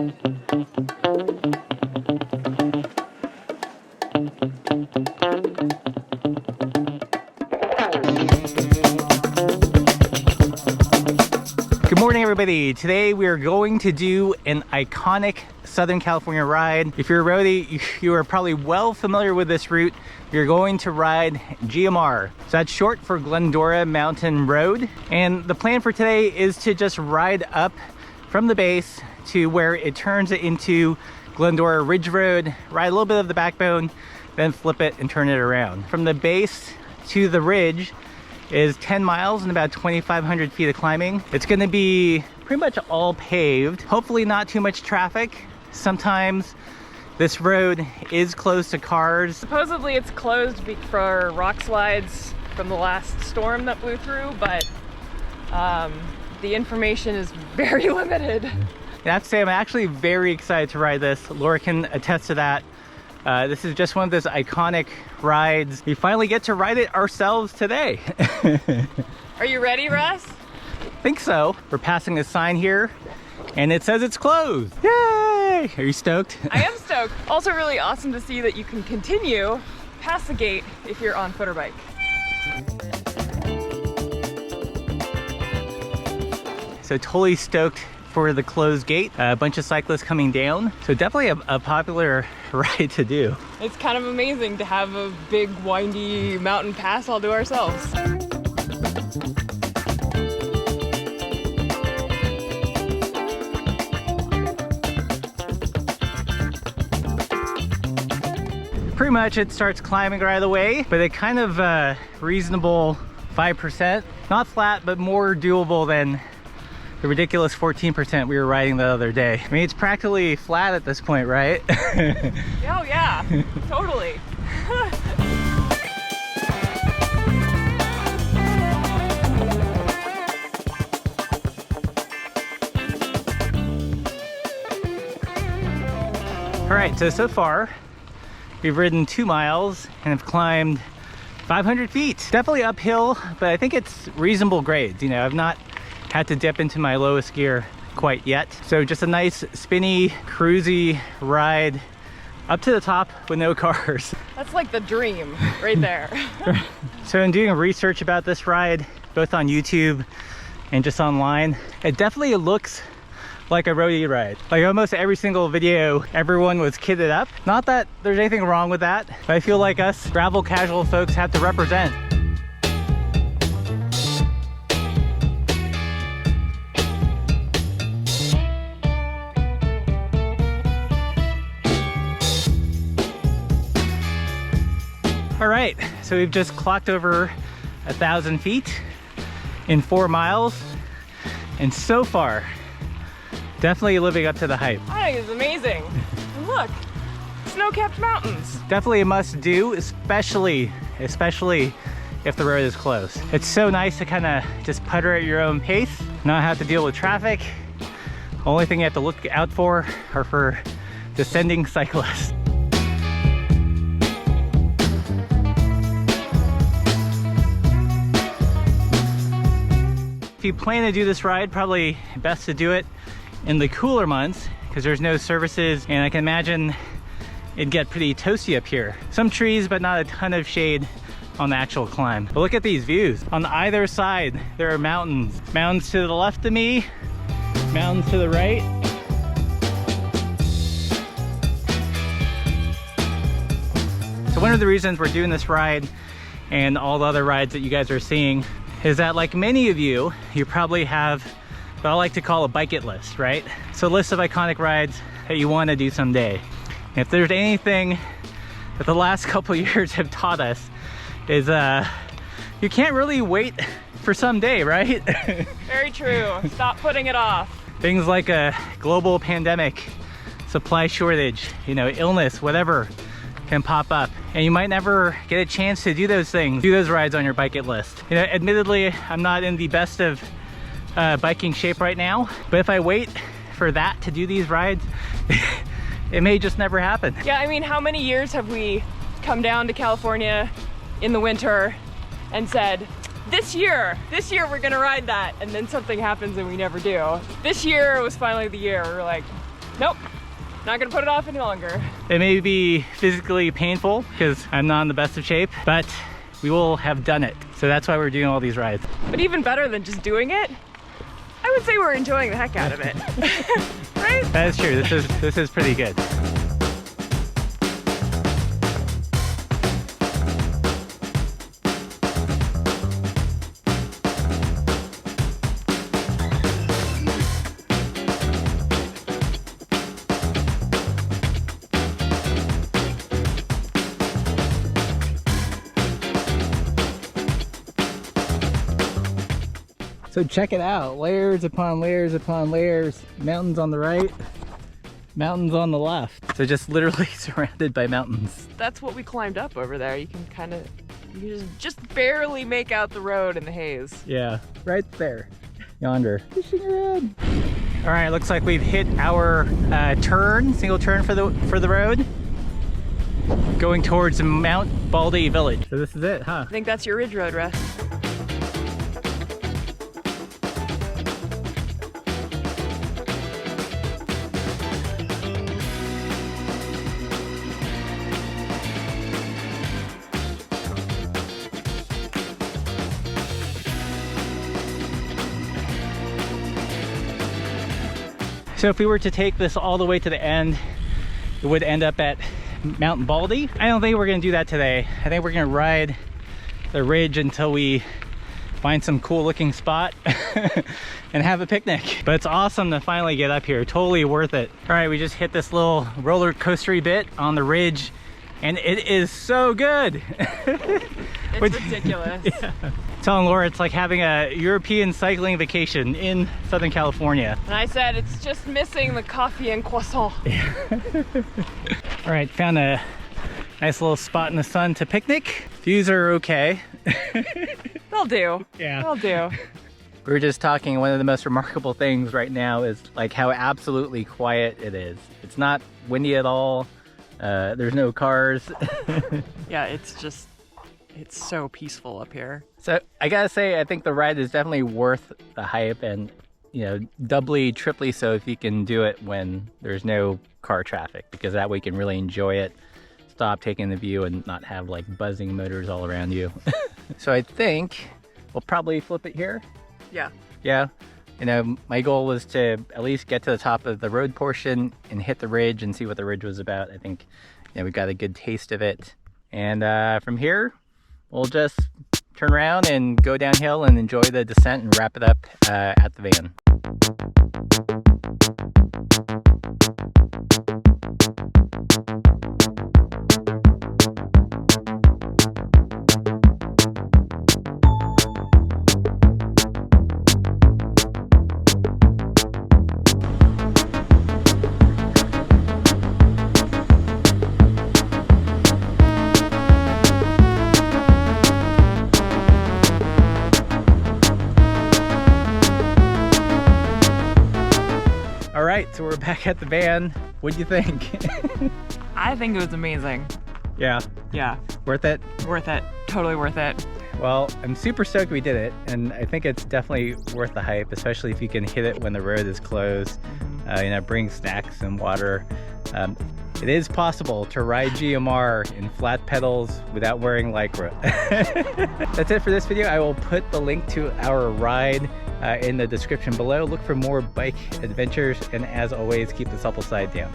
Good morning, everybody. Today we are going to do an iconic Southern California ride. If you're a roadie, you are probably well familiar with this route. You're going to ride GMR. So that's short for Glendora Mountain Road. And the plan for today is to just ride up from the base to where it turns it into Glendora Ridge Road, ride a little bit of the backbone, then flip it and turn it around. From the base to the ridge is 10 miles and about 2,500 feet of climbing. It's going to be pretty much all paved. Hopefully not too much traffic. Sometimes this road is closed to cars. Supposedly it's closed for rock slides from the last storm that blew through, but the information is very limited. I have to say, I'm actually very excited to ride this. Laura can attest to that. This is just one of those iconic rides. We finally get to ride it ourselves today. Are you ready, Russ? I think so. We're passing a sign here and it says it's closed. Yay! Are you stoked? I am stoked. Also really awesome to see that you can continue past the gate if you're on foot or bike. So totally stoked for the closed gate. A bunch of cyclists coming down. So definitely a popular ride to do. It's kind of amazing to have a big windy mountain pass all to ourselves. Pretty much it starts climbing right away, but a kind of reasonable 5%. Not flat, but more doable than the ridiculous 14% we were riding the other day. I mean, it's practically flat at this point, right? Oh yeah, totally. All right, so far we've ridden 2 miles and have climbed 500 feet. Definitely uphill, but I think it's reasonable grades. You know, I've not had to dip into my lowest gear quite yet. So just a nice spinny, cruisy ride up to the top with no cars. That's like the dream right there. So in doing research about this ride, both on YouTube and just online, it definitely looks like a roadie ride. Like almost every single video, everyone was kitted up. Not that there's anything wrong with that, but I feel like us gravel casual folks have to represent. All right, so we've just clocked over 1,000 feet in 4 miles, and so far, definitely living up to the hype. I think it's amazing. And look, snow-capped mountains. Definitely a must-do, especially if the road is closed. It's so nice to kind of just putter at your own pace, not have to deal with traffic. The only thing you have to look out for are for descending cyclists. If you plan to do this ride, probably best to do it in the cooler months because there's no services, and I can imagine it'd get pretty toasty up here. Some trees, but not a ton of shade on the actual climb. But look at these views. On either side, there are mountains. Mountains to the left of me, mountains to the right. So one of the reasons we're doing this ride and all the other rides that you guys are seeing is that, like many of you, you probably have what I like to call a bucket list, right? So a list of iconic rides that you want to do someday. And if there's anything that the last couple years have taught us is you can't really wait for someday, right? Very true. Stop putting it off. Things like a global pandemic, supply shortage, you know, illness, whatever can pop up, and you might never get a chance to do those things, do those rides on your bucket list. You know, admittedly, I'm not in the best of biking shape right now, but if I wait for that to do these rides, it may just never happen. Yeah, I mean, how many years have we come down to California in the winter and said, this year we're gonna ride that, and then something happens and we never do. This year was finally the year we're like, Nope. Not gonna put it off any longer. It may be physically painful because I'm not in the best of shape, but we will have done it. So that's why we're doing all these rides. But even better than just doing it, I would say we're enjoying the heck out of it. Right? That is true. This is pretty good. So check it out, layers upon layers upon layers, mountains on the right, mountains on the left. So just literally surrounded by mountains. That's what we climbed up over there. You can just barely make out the road in the haze. Yeah, right there, yonder. Fishing around. All right, looks like we've hit our single turn for the road, going towards Mount Baldy Village. So this is it, huh? I think that's your ridge road, Russ. So if we were to take this all the way to the end, it would end up at Mount Baldy. I don't think we're gonna do that today. I think we're gonna ride the ridge until we find some cool looking spot and have a picnic. But it's awesome to finally get up here, totally worth it. All right, we just hit this little roller coastery bit on the ridge and it is so good. It's ridiculous. Yeah. Telling Laura it's like having a European cycling vacation in Southern California. And I said it's just missing the coffee and croissant. Yeah. All right, found a nice little spot in the sun to picnic. Views are okay. They'll do. Yeah. They'll do. We were just talking, one of the most remarkable things right now is like how absolutely quiet it is. It's not windy at all. There's no cars. Yeah, it's so peaceful up here. So I gotta say, I think the ride is definitely worth the hype, and you know, doubly, triply so if you can do it when there's no car traffic, because that way you can really enjoy it, stop, taking the view, and not have like buzzing motors all around you. So I think we'll probably flip it here. Yeah. Yeah. You know, my goal was to at least get to the top of the road portion and hit the ridge and see what the ridge was about. I think, you know, we got a good taste of it. And from here, we'll just turn around and go downhill and enjoy the descent and wrap it up at the van. All right, so we're back at the van. What do you think? I think it was amazing. Yeah. Yeah. Worth it? Worth it. Totally worth it. Well, I'm super stoked we did it, and I think it's definitely worth the hype, especially if you can hit it when the road is closed. You know, bring snacks and water. It is possible to ride GMR in flat pedals without wearing Lycra. That's it for this video. I will put the link to our ride in the description below. Look for more bike adventures, and as always, keep the supple side down.